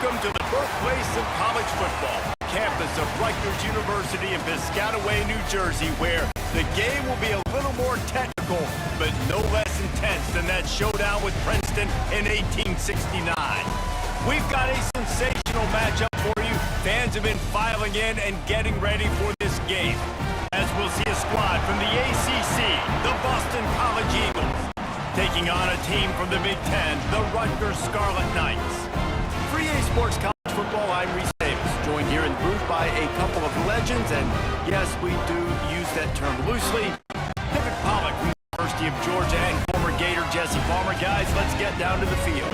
Welcome to the birthplace of college football, campus of Rutgers University in Piscataway, New Jersey, where the game will be a little more technical, but no less intense than that showdown with Princeton in 1869. We've got a sensational matchup for you. Fans have been filing in and getting ready for this game, as we'll see a squad from the ACC, the Boston College Eagles, taking on a team from the Big Ten, the Rutgers Scarlet Knights. For EA Sports College Football, I'm Reese Davis, joined here in the booth by a couple of legends, and yes, we do use that term loosely. David Pollack from the University of Georgia and former Gator Jesse Palmer. Guys, let's get down to the field.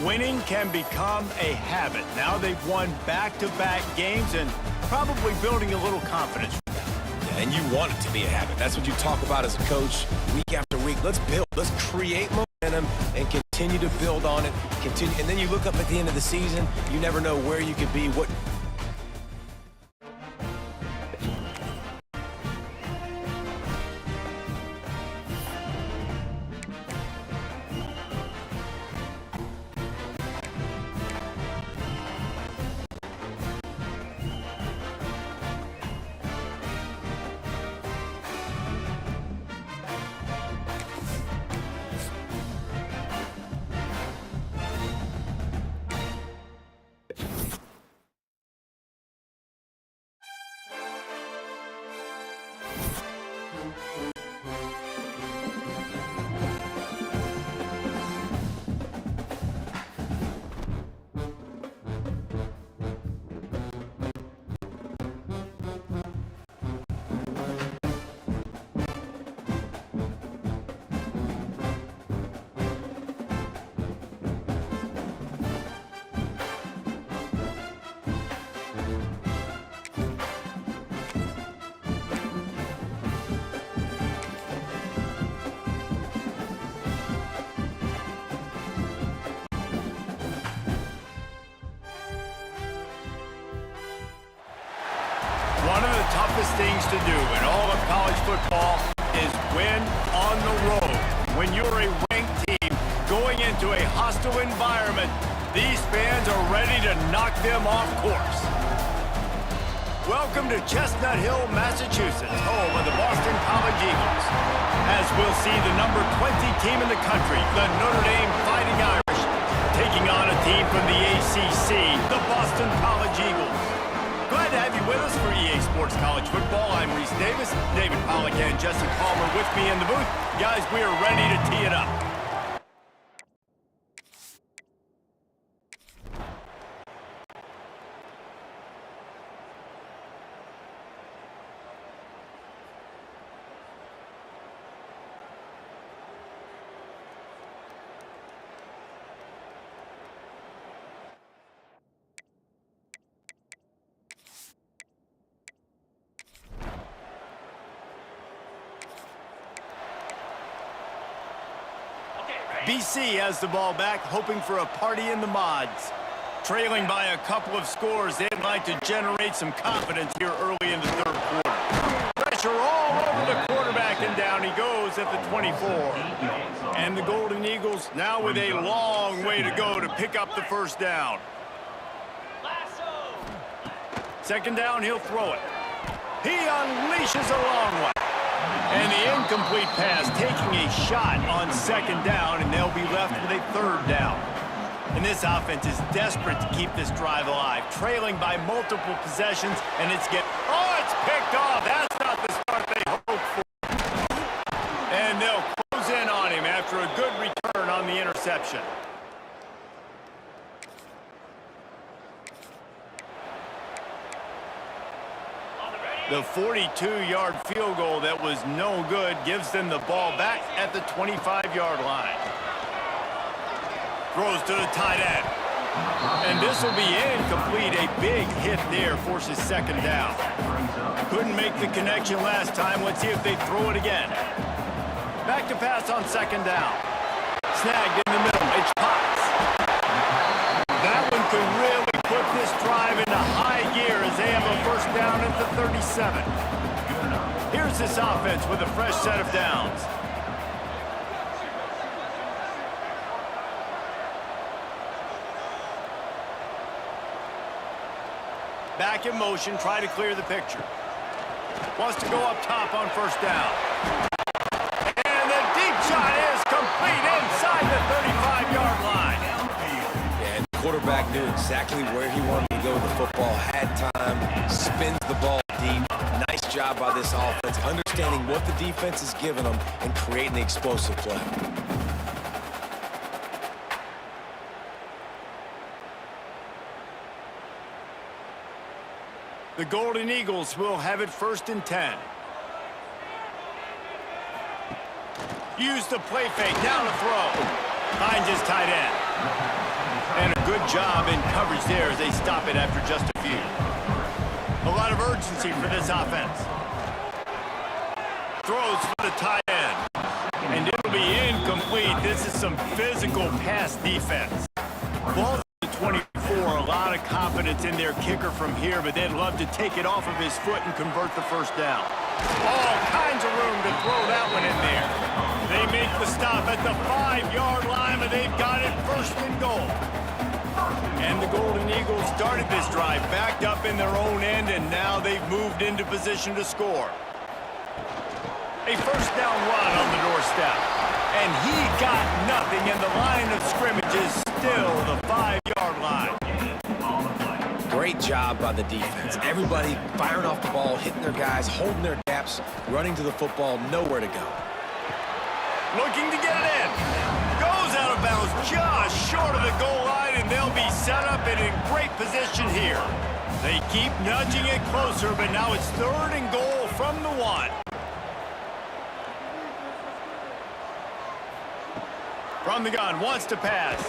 Winning can become a habit. Now they've won back-to-back games and probably building a little confidence. Yeah, and you want it to be a habit. That's what you talk about as a coach week after week. Let's build. Let's create momentum and continue to build on it. Continue, and then you look up at the end of the season, you never know where you could be, what. One of the toughest things to do in all of college football is win on the road. When you're a ranked team going into a hostile environment, these fans are ready to knock them off course. Welcome to Chestnut Hill, Massachusetts, home of the Boston College Eagles. As we'll see the number 20 team in the country, the Notre Dame Fighting Irish, taking on a team from the ACC, the Boston College Eagles. Glad to have you with us for EA Sports College Football. I'm Reese Davis, David Pollack and Jesse Palmer with me in the booth. Guys, we are ready to tee it up. BC has the ball back, hoping for a party in the mods. Trailing by a couple of scores, they'd like to generate some confidence here early in the third quarter. Pressure all over the quarterback, and down he goes at the 24. And the Golden Eagles now with a long way to go to pick up the first down. Second down, he'll throw it. He unleashes a long one. And the incomplete pass taking a shot on second down, and they'll be left with a third down. And this offense is desperate to keep this drive alive, trailing by multiple possessions, and it's picked off. That's not the start they hoped for. And they'll close in on him after a good return on the interception. The 42-yard field goal that was no good gives them the ball back at the 25-yard line. Throws to the tight end. And this will be incomplete. A big hit there forces second down. Couldn't make the connection last time. Let's see if they throw it again. Back to pass on second down. Snagged in the middle. It's Potts. That one could really put this drive into high gear as they have a first down at the 37. Here's this offense with a fresh set of downs. Back in motion, try to clear the picture. Wants to go up top on first down. And the deep shot is complete inside the 35-yard line. And the quarterback knew exactly where he wanted to go with the football, had time, spins the ball deep. Nice job by this offense, understanding what the defense is giving them and creating the explosive play. The Golden Eagles will have it first and 10. Use the play fake, down the throw. Finds his tight end. And a good job in coverage there as they stop it after just a few. A lot of urgency for this offense. Throws for the tight end. And it'll be incomplete. This is some physical pass defense. Ball's at the 24. A lot of confidence in their kicker from here, but they'd love to take it off of his foot and convert the first down. All kinds of room to throw that one in there. They make the stop at the 5-yard line, but they've got it first and goal. And the Golden Eagles started this drive backed up in their own end, and now they've moved into position to score. A first down run on the doorstep. And he got nothing, and the line of scrimmage is still the 5-yard line. Great job by the defense. Everybody firing off the ball, hitting their guys, holding their gaps, running to the football, nowhere to go. Looking to get it in. Goes out of bounds just short of the goal line, and they'll be set up and in great position here. They keep nudging it closer, but now it's third and goal from the 1. From the gun, wants to pass.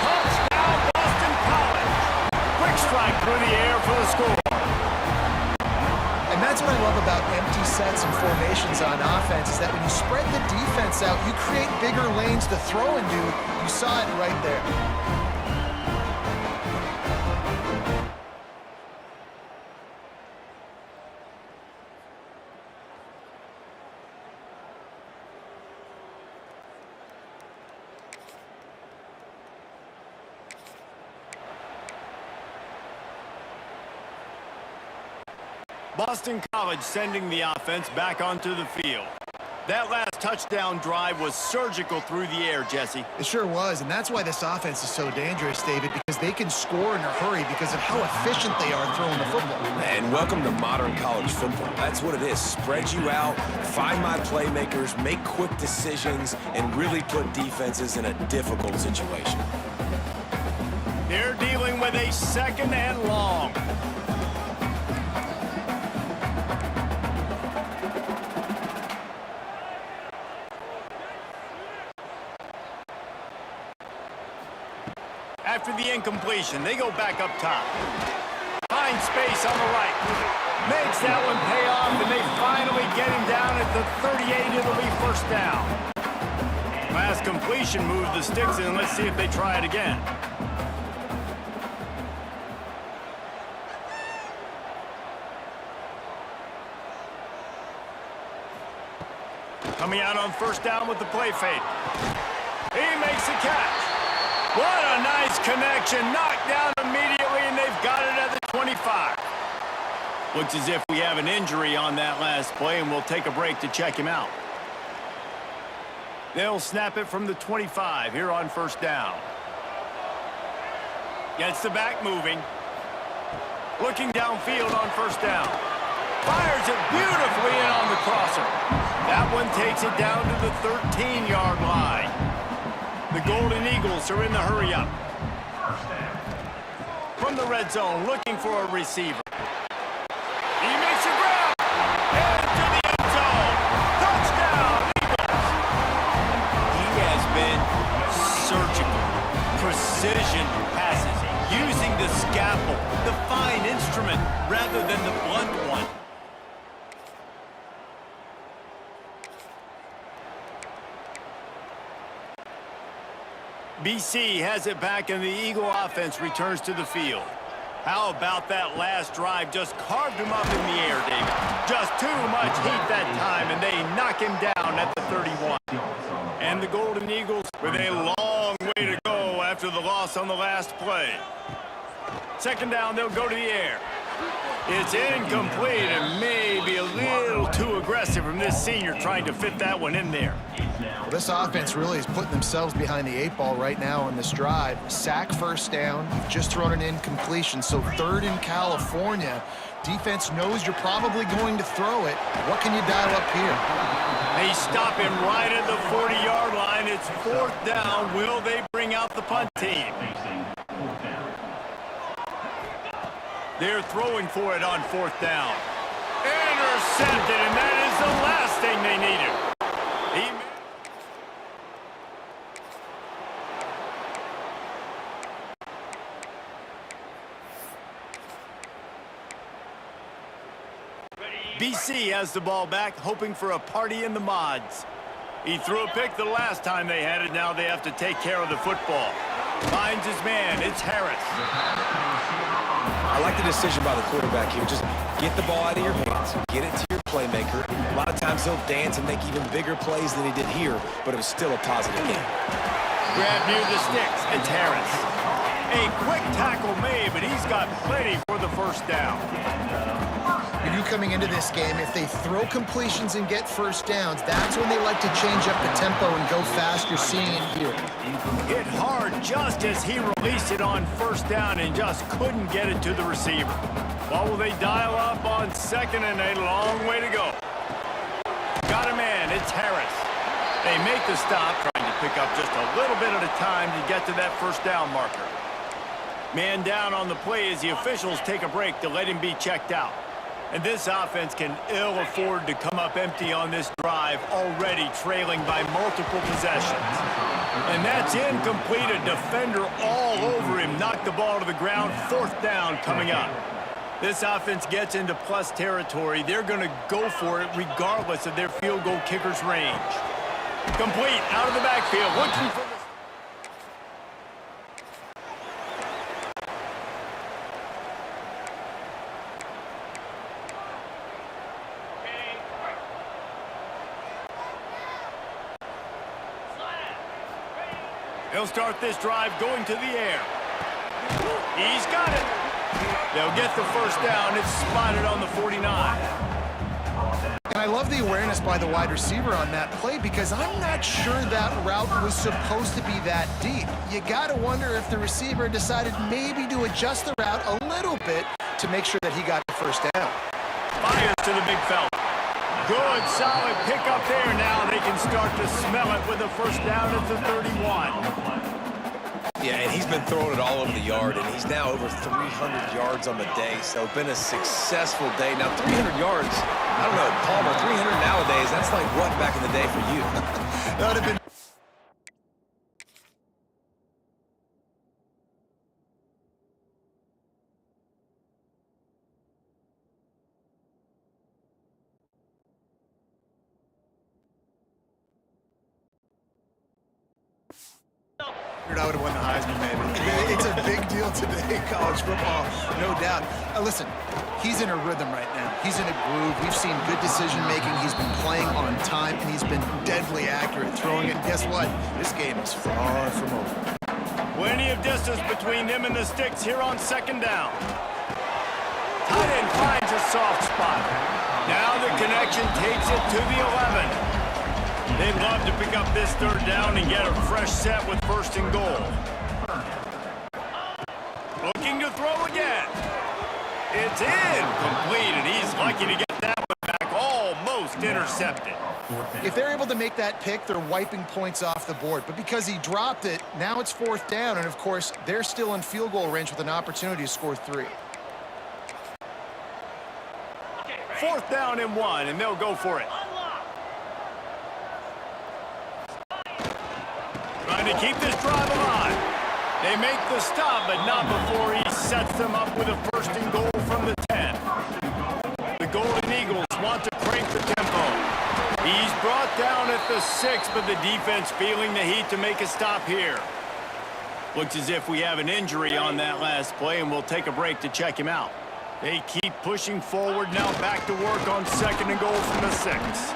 Touchdown, Boston College. Quick strike through the air for the score. And that's what I love about empty sets and formations on offense, is that when you spread the defense out, you create bigger lanes to throw into. You saw it right there. Boston College sending the offense back onto the field. That last touchdown drive was surgical through the air, Jesse. It sure was, and that's why this offense is so dangerous, David, because they can score in a hurry because of how efficient they are throwing the football. And welcome to modern college football. That's what it is. Spread you out, find my playmakers, make quick decisions, and really put defenses in a difficult situation. They're dealing with a second and long. After the incompletion, they go back up top. Find space on the right. Makes that one pay off, and they finally get him down at the 38. It'll be first down. Last completion moved the sticks in. Let's see if they try it again. Coming out on first down with the play fake. He makes the catch. What a nice connection. Knocked down immediately, and they've got it at the 25. Looks as if we have an injury on that last play, and we'll take a break to check him out. They'll snap it from the 25 here on first down. Gets the back moving. Looking downfield on first down. Fires it beautifully in on the crosser. That one takes it down to the 13-yard line. The Golden Eagles are in the hurry-up. From the red zone, looking for a receiver. precision passes, using the scalpel, the fine instrument, rather than the blunt one. BC has it back, and the Eagle offense returns to the field. How about that last drive? Just carved him up in the air, David. Just too much heat that time, and they knock him down at the 31. And the Golden Eagles with a long way to go after the loss on the last play. Second down, they'll go to the air. It's incomplete and maybe a little too aggressive from this senior trying to fit that one in there. Well, this offense really is putting themselves behind the 8 ball right now on this drive. Sack first down. You've just thrown an incompletion, so third in California. Defense knows you're probably going to throw it. What can you dial up here? They stop him right at the 40-yard line. It's fourth down. Will they bring out the punt team? They're throwing for it on fourth down. Intercepted, and that is the last thing they needed. BC has the ball back, hoping for a party in the mods. He threw a pick the last time they had it. Now they have to take care of the football. Finds his man. It's Harris. I like the decision by the quarterback here. Just get the ball out of your hands. Get it to your playmaker. A lot of times he'll dance and make even bigger plays than he did here, but it was still a positive game. Grab near the sticks. It's Harris. A quick tackle made, but he's got plenty for the first down. You knew coming into this game, if they throw completions and get first downs, that's when they like to change up the tempo and go fast. You're seeing it here. Hit hard just as he released it on first down and just couldn't get it to the receiver. Well, will they dial up on second, and a long way to go. Got a man. It's Harris. They make the stop, trying to pick up just a little bit at a time to get to that first down marker. Man down on the play as the officials take a break to let him be checked out. And this offense can ill afford to come up empty on this drive, already trailing by multiple possessions. And that's incomplete. A defender all over him. Knocked the ball to the ground. Fourth down coming up. This offense gets into plus territory. They're going to go for it regardless of their field goal kicker's range. Complete out of the backfield. Looking for the... He'll start this drive going to the air. He's got it. They'll get the first down. It's spotted on the 49. And I love the awareness by the wide receiver on that play, because I'm not sure that route was supposed to be that deep. You got to wonder if the receiver decided maybe to adjust the route a little bit to make sure that he got the first down. Fires to the big fella. Good, solid pickup there. Now they can start to smell it with a first down at the 31. Yeah, and he's been throwing it all over the yard, and he's now over 300 yards on the day, so been a successful day. Now, 300 yards, I don't know, Palmer, 300 nowadays, that's like what back in the day for you? That would have been... I would have won the Heisman, maybe. It's a big deal today, college football, no doubt. Listen, he's in a rhythm right now. He's in a groove. We've seen good decision-making. He's been playing on time, and he's been deadly accurate throwing it. And guess what? This game is far from over. Plenty of distance between them and the sticks here on second down. Tight end finds a soft spot. Now the connection takes it to the 11. They'd love to pick up this third down and get a fresh set with first and goal. Looking to throw again. It's incomplete, and he's lucky to get that one back, almost intercepted. If they're able to make that pick, they're wiping points off the board. But because he dropped it, now it's fourth down, and of course, they're still in field goal range with an opportunity to score 3. Fourth down and 1, and they'll go for it. Trying to keep this drive alive. They make the stop, but not before he sets them up with a first and goal from the 10. The Golden Eagles want to crank the tempo. He's brought down at the 6, but the defense feeling the heat to make a stop here. Looks as if we have an injury on that last play, and we'll take a break to check him out. They keep pushing forward, now back to work on second and goal from the 6.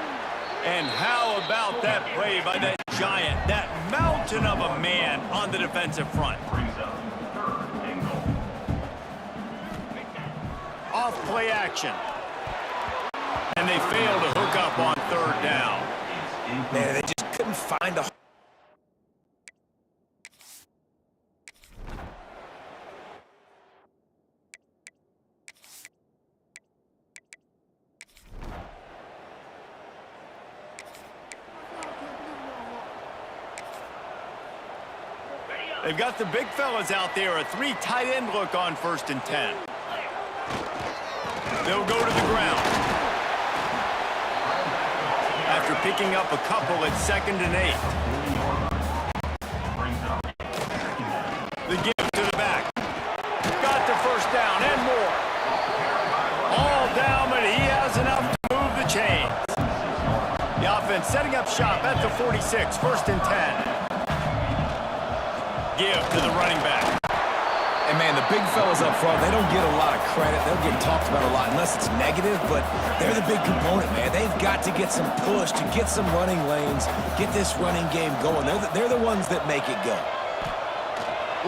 And how about that play by that giant, that mountain of a man on the defensive front? Off play action. And they fail to hook up on third down. Man, they just couldn't find a... They've got the big fellas out there, a 3 tight end look on first and 10. They'll go to the ground. After picking up a couple at second and 8. The give to the back. Got the first down and more. All down, but he has enough to move the chains. The offense setting up shop at the 46, first and 10. Give to the running back. And, man, the big fellas up front, they don't get a lot of credit. They'll get talked about a lot unless it's negative, but they're the big component, man. They've got to get some push, to get some running lanes, get this running game going. They're the ones that make it go.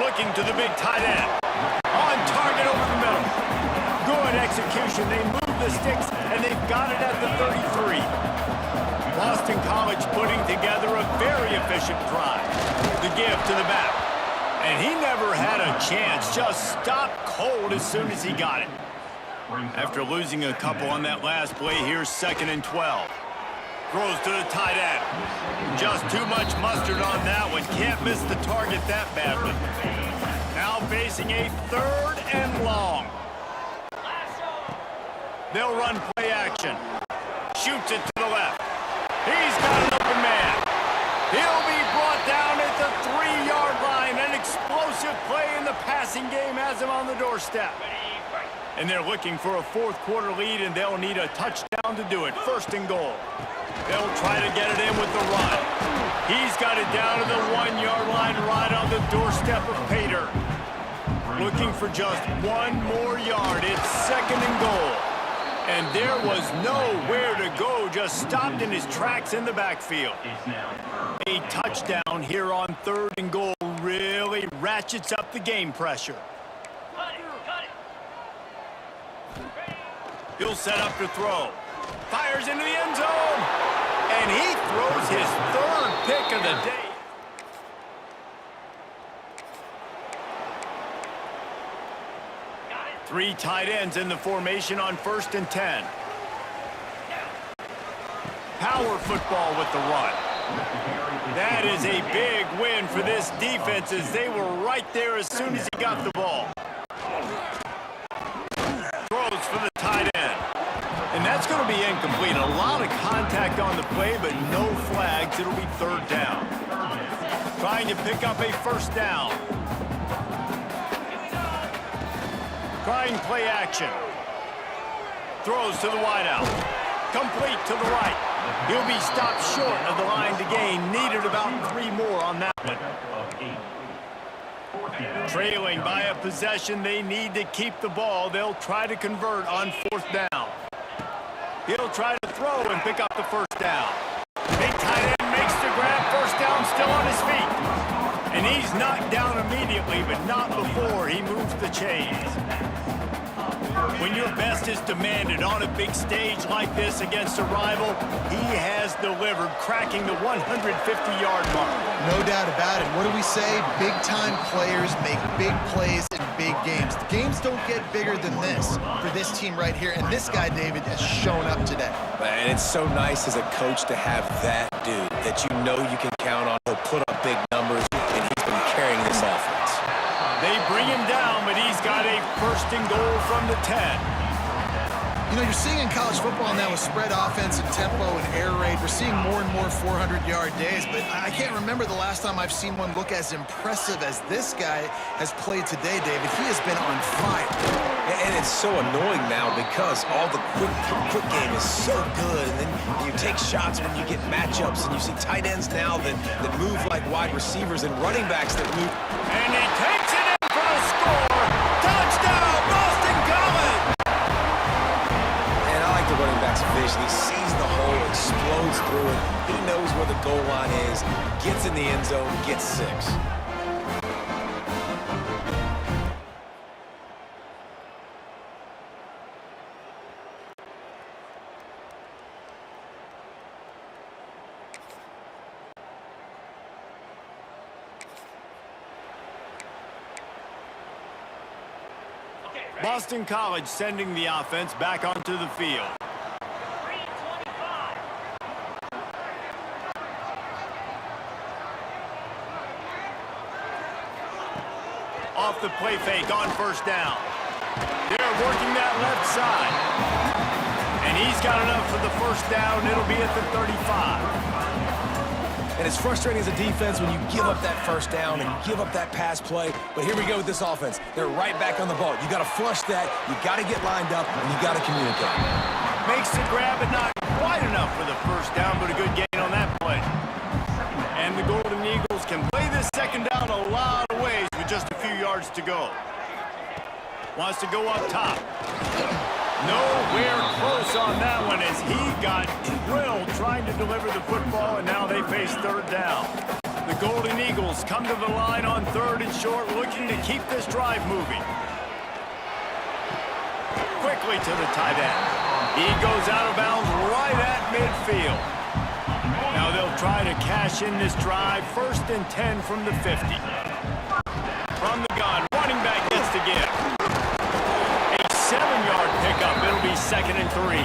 Looking to the big tight end. On target over the middle. Good execution. They move the sticks, and they've got it at the 33. Boston College putting together a very efficient drive. The give to the back. And he never had a chance, just stopped cold as soon as he got it. After losing a couple on that last play, here's second and 12. Throws to the tight end. Just too much mustard on that one. Can't miss the target that badly. Now facing a third and long. They'll run play action. Shoots it to the left. He's got an open man. He'll be brought down at the 3-yard line. An explosive play in the passing game has him on the doorstep. And they're looking for a fourth quarter lead, and they'll need a touchdown to do it. First and goal. They'll try to get it in with the run. He's got it down to the 1-yard line right on the doorstep of Pater. Looking for just one more yard. It's second and goal. And there was nowhere to go, just stopped in his tracks in the backfield. A touchdown here on third and goal really ratchets up the game pressure. He'll set up to throw. Fires into the end zone. And he throws his third pick of the day. Three tight ends in the formation on first and 10. Power football with the run. That is a big win for this defense as they were right there as soon as he got the ball. Throws for the tight end. And that's going to be incomplete. A lot of contact on the play, but no flags. It'll be third down. Trying to pick up a first down. Trying play action. Throws to the wideout. Complete to the right. He'll be stopped short of the line to gain. Needed about 3 more on that one. Trailing by a possession, they need to keep the ball. They'll try to convert on fourth down. He'll try to throw and pick up the first down. Big tight end makes the grab. First down, still on his feet. And he's knocked down immediately, but not before he moves the chains. When your best is demanded on a big stage like this against a rival, he has delivered, cracking the 150-yard mark. No doubt about it. What do we say? Big-time players make big plays in big games. The games don't get bigger than this for this team right here, and this guy, David, has shown up today. And it's so nice as a coach to have that dude that you know you can count on. He'll put up big numbers, and he's been carrying this offense. They bring him down, but he's got a first and goal from the 10. You know, you're seeing in college football now with spread offense and tempo and air raid, we're seeing more and more 400-yard days, but I can't remember the last time I've seen one look as impressive as this guy has played today, David. He has been on fire. And it's so annoying now because all the quick game is so good, and then you take shots when you get matchups, and you see tight ends now that move like wide receivers and running backs that move. And he takes it in for the score. Touchdown, Boston College! And I like the running back's vision. He sees the hole, explodes through it. He knows where the goal line is, gets in the end zone, gets 6. Boston College sending the offense back onto the field. Off the play fake on first down. They're working that left side. And he's got enough for the first down. It'll be at the 35. And it's frustrating as a defense when you give up that first down and you give up that pass play. But here we go with this offense. They're right back on the ball. You got to flush that. You got to get lined up, and you got to communicate. Makes the grab, but not quite enough for the first down, but a good gain on that play. And the Golden Eagles can play this second down a lot of ways with just a few yards to go. Wants to go up top. Nowhere close on that one as he got drilled trying to deliver the football, and now they face third down. The Golden Eagles come to the line on 3rd and short, looking to keep this drive moving. Quickly to the tight end. He goes out of bounds right at midfield. Now they'll try to cash in this drive. 1st and 10 from the 50. From the gun, running back gets to give. 7-yard pickup. It'll be 2nd and 3.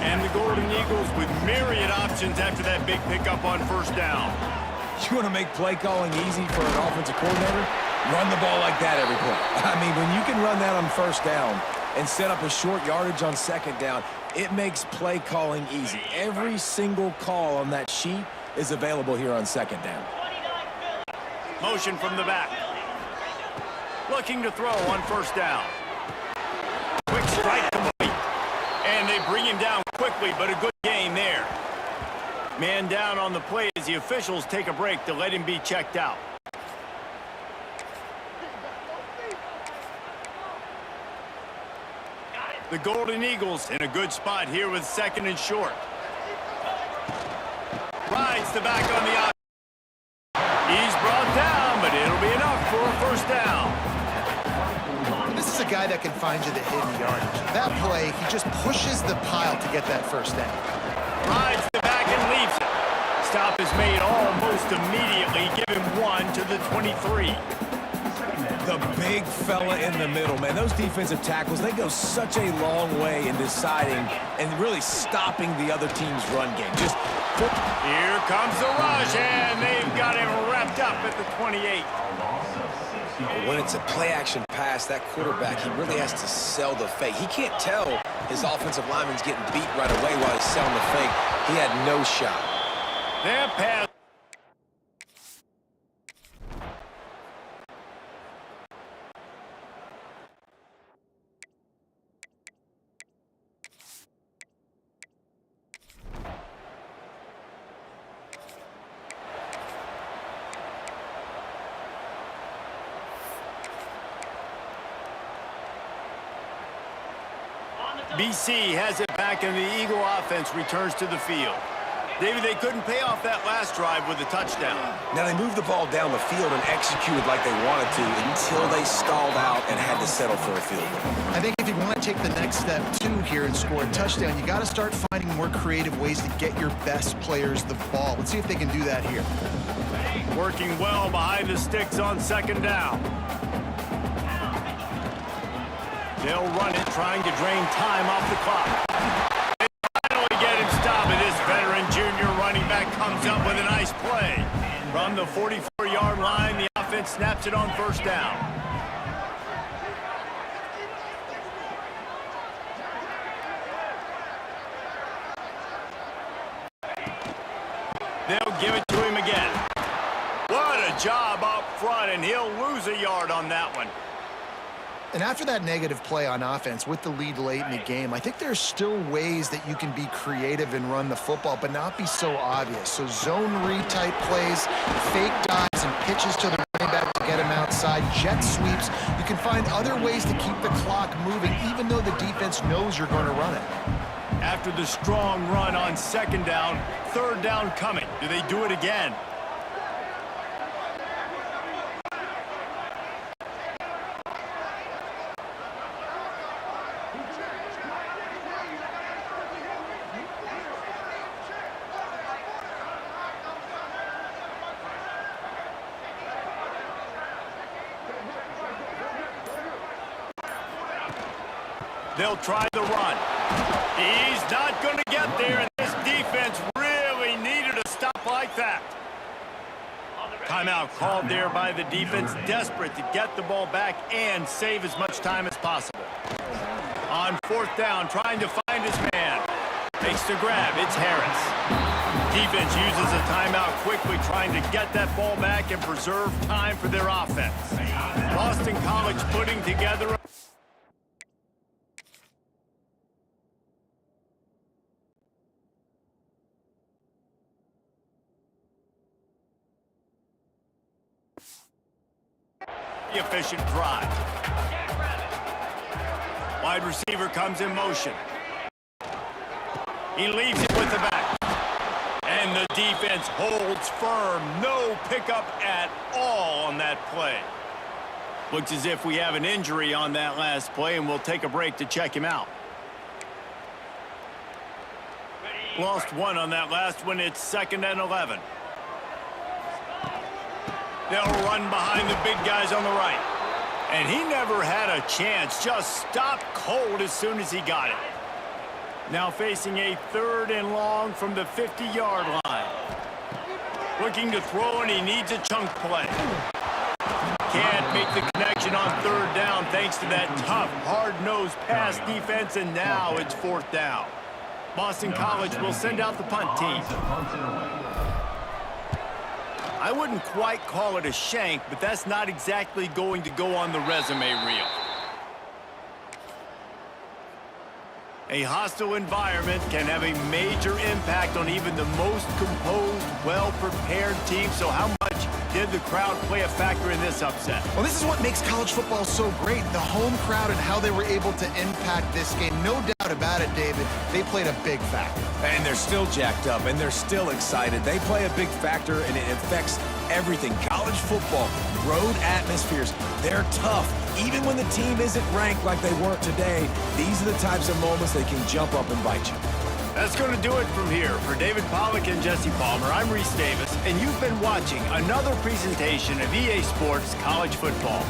And the Golden Eagles with myriad options after that big pickup on first down. You want to make play calling easy for an offensive coordinator? Run the ball like that every play. I mean, when you can run that on first down and set up a short yardage on 2nd down, it makes play calling easy. Every single call on that sheet is available here on 2nd down. Motion from the back. Looking to throw on first down. Quick strike complete. And they bring him down quickly, but a good gain there. Man down on the play as the officials take a break to let him be checked out. The Golden Eagles in a good spot here with 2nd and short. Rides the back on the out. He's brought down, but it'll be enough for a first down. This is a guy that can find you the hidden yardage. That play, he just pushes the pile to get that first down. Rides the back and leaves it. Stop is made almost immediately. Give him 1 to the 23. The big fella in the middle, man. Those defensive tackles, they go such a long way in deciding and really stopping the other team's run game. Here comes the rush, and they've got him wrapped up at the 28. When it's a play-action pass, that quarterback, he really has to sell the fake. He can't tell his offensive lineman's getting beat right away while he's selling the fake. He had no shot. That pass. BC has it back, and the Eagle offense returns to the field. David, they couldn't pay off that last drive with a touchdown. Now, they moved the ball down the field and executed like they wanted to until they stalled out and had to settle for a field goal. I think if you want to take the next step, too, here and score a touchdown, you got to start finding more creative ways to get your best players the ball. Let's see if they can do that here. Working well behind the sticks on 2nd down. They'll run it, trying to drain time off the clock. They finally get him stopped, and this veteran junior running back comes up with a nice play. From the 44-yard line, the offense snaps it on first down. job up front, and he'll lose a yard on that one. And after that negative play on offense with the lead late in the game, I think there's still ways that you can be creative and run the football, but not be so obvious. So zone read type plays, fake dives and pitches to the running back to get him outside, jet sweeps. You can find other ways to keep the clock moving, even though the defense knows you're going to run it. After the strong run on second down, third down coming. Do they do it again? They'll try the run. He's not going to get there, and this defense really needed a stop like that. Timeout called there by the defense, desperate to get the ball back and save as much time as possible. On fourth down, trying to find his man. Makes the grab. It's Harris. Defense uses a timeout quickly, trying to get that ball back and preserve time for their offense. Boston College putting together efficient drive. Wide receiver comes in motion. He leaves it with the back. And the defense holds firm. No pickup at all on that play. Looks as if we have an injury on that last play, and we'll take a break to check him out. Lost one on that last one. It's 2nd and 11. They'll run behind the big guys on the right. And he never had a chance. Just stopped cold as soon as he got it. Now facing a 3rd and long from the 50-yard line. Looking to throw, and he needs a chunk play. Can't make the connection on 3rd down thanks to that tough, hard-nosed pass defense, and now it's 4th down. Boston College will send out the punt team. I wouldn't quite call it a shank, but that's not exactly going to go on the resume reel. A hostile environment can have a major impact on even the most composed, well-prepared team. So how much did the crowd play a factor in this upset? Well, this is what makes college football so great, the home crowd and how they were able to impact this game. No doubt about it, David. They played a big factor. And they're still jacked up, and they're still excited. They play a big factor, and it affects everything. College football, road atmospheres, they're tough. Even when the team isn't ranked like they weren't today, these are the types of moments they can jump up and bite you. That's going to do it from here. For David Pollack and Jesse Palmer, I'm Reese Davis, and you've been watching another presentation of EA Sports College Football.